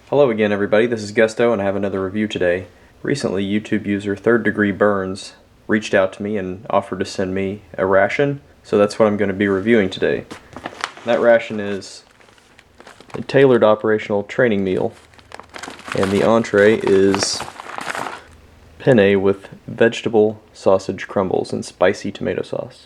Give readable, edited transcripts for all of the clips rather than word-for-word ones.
Hello again everybody, this is Gusto and I have another review today. Recently YouTube user THirdDgreeBURNS reached out to me and offered to send me a ration, so that's what I'm going to be reviewing today. That ration is a tailored operational training meal, and the entree is penne with vegetable sausage crumbles and spicy tomato sauce.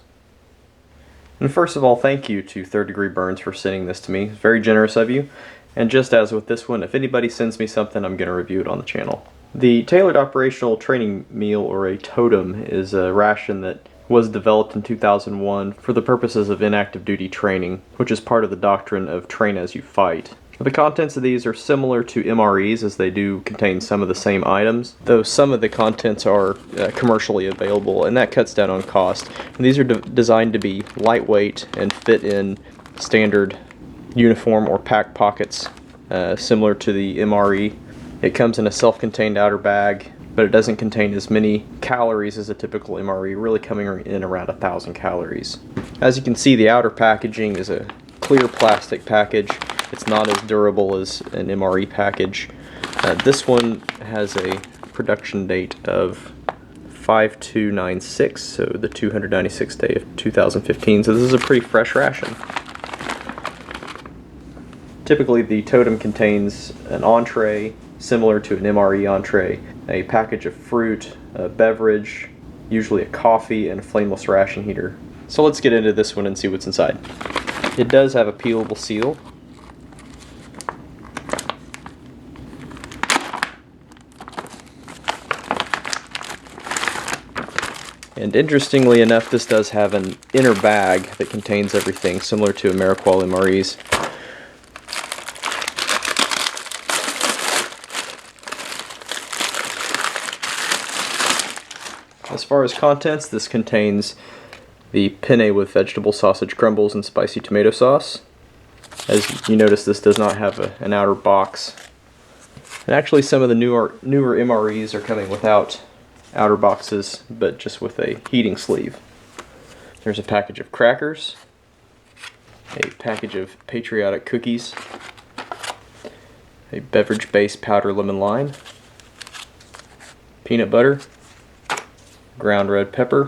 And first of all, thank you to THirdDgreeBURNS for sending this to me. It's very generous of you. And just as with this one, if anybody sends me something, I'm going to review it on the channel. The Tailored Operational Training Meal, or a TOTM, is a ration that was developed in 2001 for the purposes of inactive duty training, which is part of the doctrine of train as you fight. The contents of these are similar to MREs, as they do contain some of the same items, though some of the contents are commercially available, and that cuts down on cost. And these are designed to be lightweight and fit in standard uniform or pack pockets, similar to the MRE. It comes in a self-contained outer bag, but it doesn't contain as many calories as a typical MRE, really coming in around 1,000 calories. As you can see, the outer packaging is a clear plastic package. It's not as durable as an MRE package. This one has a production date of 5/2/96, so the 296th day of 2015, so this is a pretty fresh ration. Typically the TOTM contains an entree similar to an MRE entree, a package of fruit, a beverage, usually a coffee, and a flameless ration heater. So let's get into this one and see what's inside. It does have a peelable seal. And interestingly enough, this does have an inner bag that contains everything, similar to Ameriqual MREs. As far as contents, this contains the penne with vegetable sausage crumbles and spicy tomato sauce. As you notice, this does not have an outer box. And actually some of the newer MREs are coming without outer boxes, but just with a heating sleeve. There's a package of crackers, a package of patriotic cookies, a beverage-based powder lemon lime, peanut butter, ground red pepper,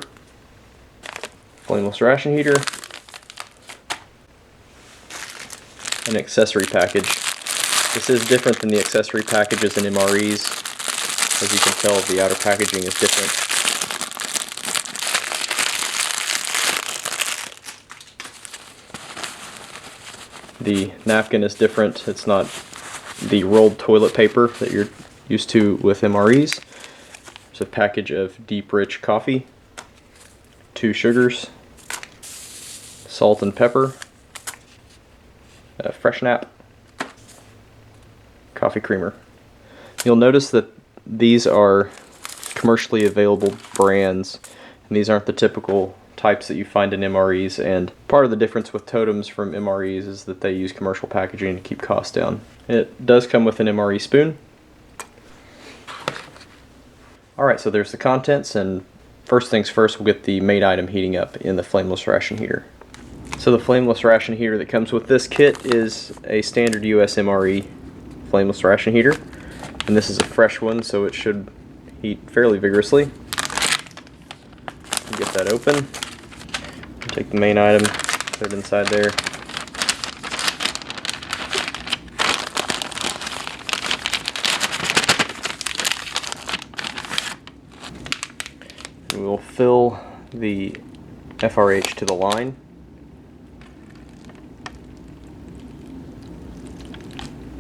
flameless ration heater, an accessory package. This is different than the accessory packages in MREs. As you can tell, the outer packaging is different. The napkin is different. It's not the rolled toilet paper that you're used to with MREs. There's a package of deep rich coffee, 2 sugars, salt and pepper, a fresh nap, coffee creamer. You'll notice that these are commercially available brands, and these aren't the typical types that you find in MREs, and part of the difference with TOTMs from MREs is that they use commercial packaging to keep costs down. It does come with an MRE spoon. Alright, so there's the contents, and first things first, we'll get the main item heating up in the flameless ration heater. So the flameless ration heater that comes with this kit is a standard US MRE flameless ration heater, and this is a fresh one, so it should heat fairly vigorously. Get that open, take the main item, put it inside there. We will fill the FRH to the line.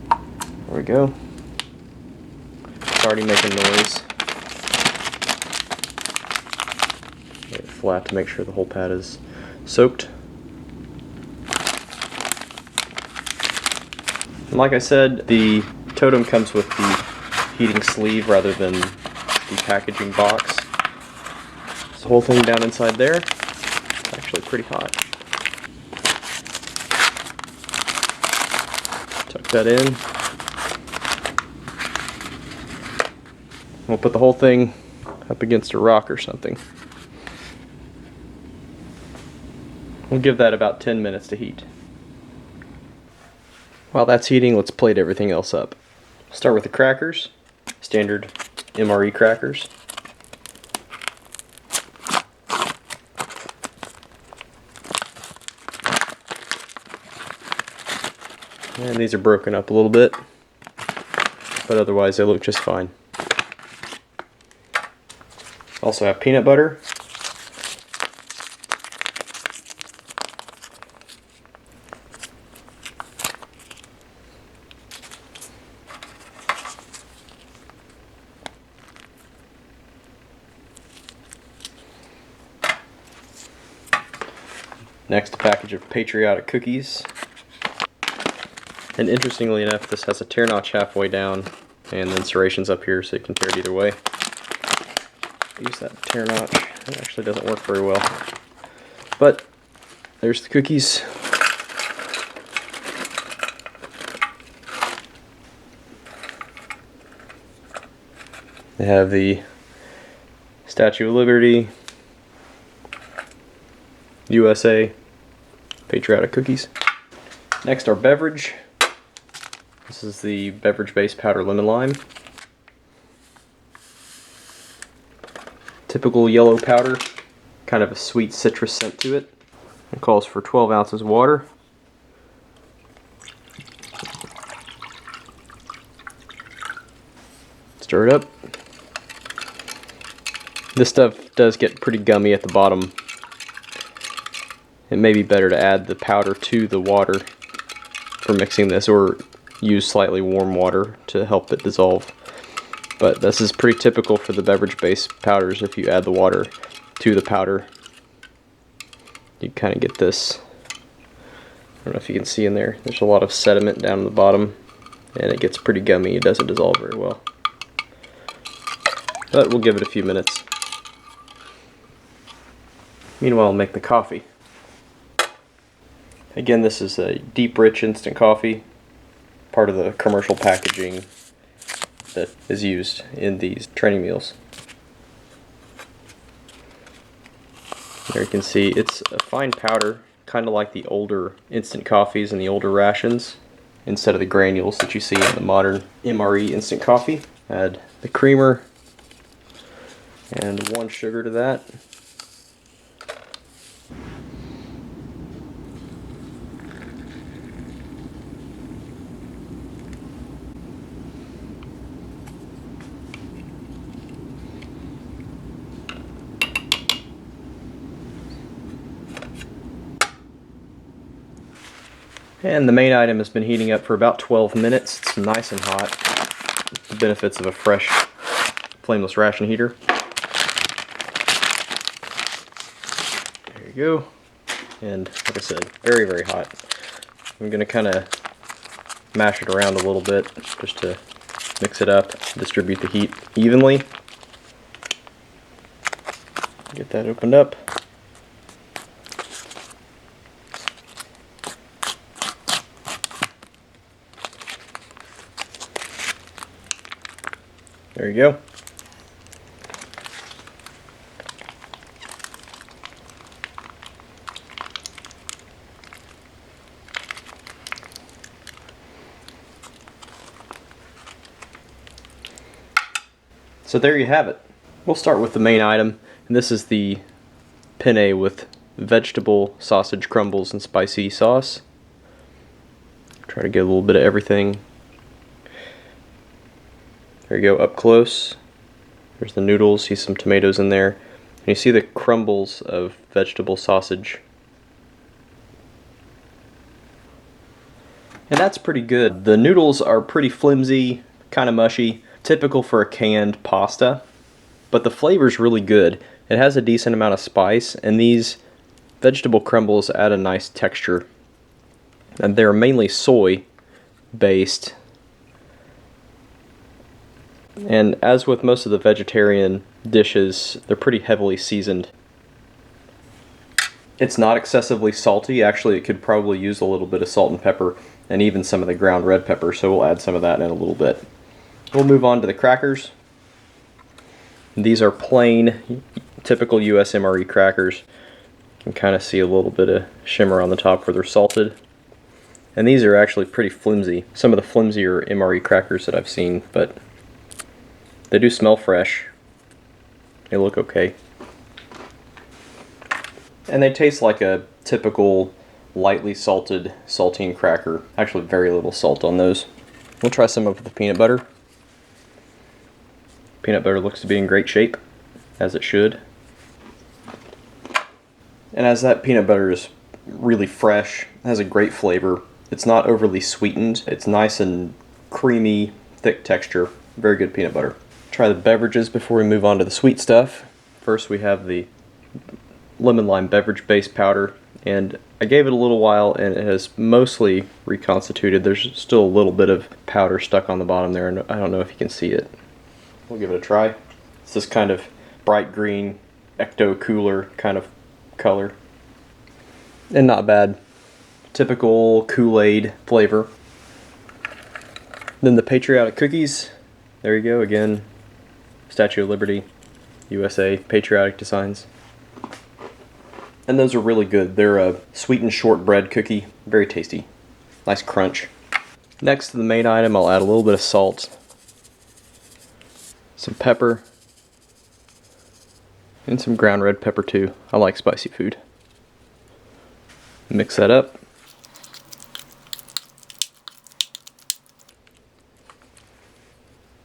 There we go. It's already making noise. Get it flat to make sure the whole pad is soaked. And like I said, the TOTM comes with the heating sleeve rather than the packaging box. The whole thing down inside there, it's actually pretty hot. Tuck that in. We'll put the whole thing up against a rock or something. We'll give that about 10 minutes to heat. While that's heating, let's plate everything else up. Start with the crackers, standard MRE crackers. And these are broken up a little bit, but otherwise they look just fine. Also have peanut butter. Next, a package of patriotic cookies. And interestingly enough, this has a tear notch halfway down and then serrations up here so you can tear it either way. Use that tear notch. It actually doesn't work very well. But there's the cookies. They have the Statue of Liberty, USA, patriotic cookies. Next, our beverage. This is the beverage-based powder lemon lime. Typical yellow powder, kind of a sweet citrus scent to it. It calls for 12 ounces of water. Stir it up. This stuff does get pretty gummy at the bottom. It may be better to add the powder to the water for mixing this, or use slightly warm water to help it dissolve. But this is pretty typical for the beverage-based powders. If you add the water to the powder, you kind of get this. I don't know if you can see in there. There's a lot of sediment down in the bottom, and it gets pretty gummy. It doesn't dissolve very well. But we'll give it a few minutes. Meanwhile, I'll make the coffee. Again, this is a deep, rich instant coffee, part of the commercial packaging that is used in these training meals. There you can see it's a fine powder, kind of like the older instant coffees and the older rations, instead of the granules that you see in the modern MRE instant coffee. Add the creamer and 1 sugar to that. And the main item has been heating up for about 12 minutes. It's nice and hot. The benefits of a fresh flameless ration heater. There you go. And like I said, very, very hot. I'm going to kind of mash it around a little bit just to mix it up, distribute the heat evenly. Get that opened up. There you go. So there you have it. We'll start with the main item, and this is the penne with vegetable, sausage, crumbles, and spicy sauce. Try to get a little bit of everything. There you go, up close. There's the noodles, see some tomatoes in there. And you see the crumbles of vegetable sausage. And that's pretty good. The noodles are pretty flimsy, kind of mushy, typical for a canned pasta. But the flavor's really good. It has a decent amount of spice, and these vegetable crumbles add a nice texture. And they're mainly soy based. And as with most of the vegetarian dishes, they're pretty heavily seasoned. It's not excessively salty. Actually, it could probably use a little bit of salt and pepper, and even some of the ground red pepper, so we'll add some of that in a little bit. We'll move on to the crackers. These are plain, typical US MRE crackers. You can kind of see a little bit of shimmer on the top where they're salted. And these are actually pretty flimsy. Some of the flimsier MRE crackers that I've seen, but they do smell fresh. They look okay. And they taste like a typical lightly salted saltine cracker. Actually very little salt on those. We'll try some up with the peanut butter. Peanut butter looks to be in great shape, as it should. And as that peanut butter is really fresh, has a great flavor. It's not overly sweetened. It's nice and creamy, thick texture. Very good peanut butter. Try the beverages before we move on to the sweet stuff. First we have the lemon lime beverage base powder, and I gave it a little while and it has mostly reconstituted. There's still a little bit of powder stuck on the bottom there, and I don't know if you can see it. We'll give it a try. It's this kind of bright green, ecto cooler kind of color. And not bad. Typical Kool-Aid flavor. Then the patriotic cookies. There you go again. Statue of Liberty, USA, patriotic designs. And those are really good. They're a sweetened shortbread cookie. Very tasty. Nice crunch. Next to the main item, I'll add a little bit of salt, some pepper, and some ground red pepper too. I like spicy food. Mix that up.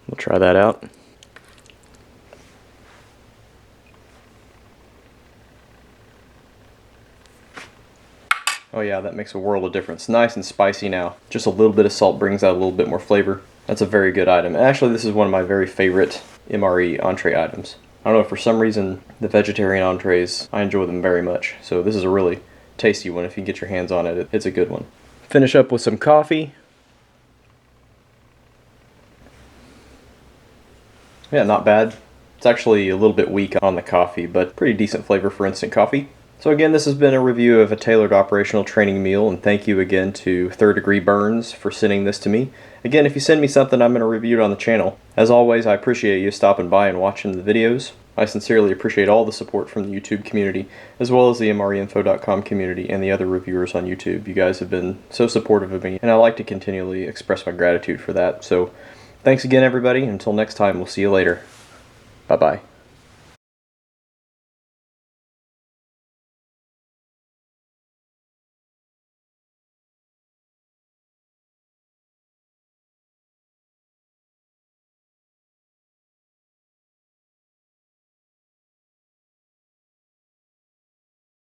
We'll try that out. Oh yeah, that makes a world of difference. Nice and spicy now. Just a little bit of salt brings out a little bit more flavor. That's a very good item. Actually, this is one of my very favorite MRE entree items. I don't know, for some reason, the vegetarian entrees, I enjoy them very much. So this is a really tasty one. If you can get your hands on it, it's a good one. Finish up with some coffee. Yeah, not bad. It's actually a little bit weak on the coffee, but pretty decent flavor for instant coffee. So again, this has been a review of a tailored operational training meal, and thank you again to ThirdDgreeBURNS for sending this to me. Again, if you send me something, I'm going to review it on the channel. As always, I appreciate you stopping by and watching the videos. I sincerely appreciate all the support from the YouTube community, as well as the MREinfo.com community and the other reviewers on YouTube. You guys have been so supportive of me, and I like to continually express my gratitude for that. So thanks again, everybody. Until next time, we'll see you later. Bye-bye.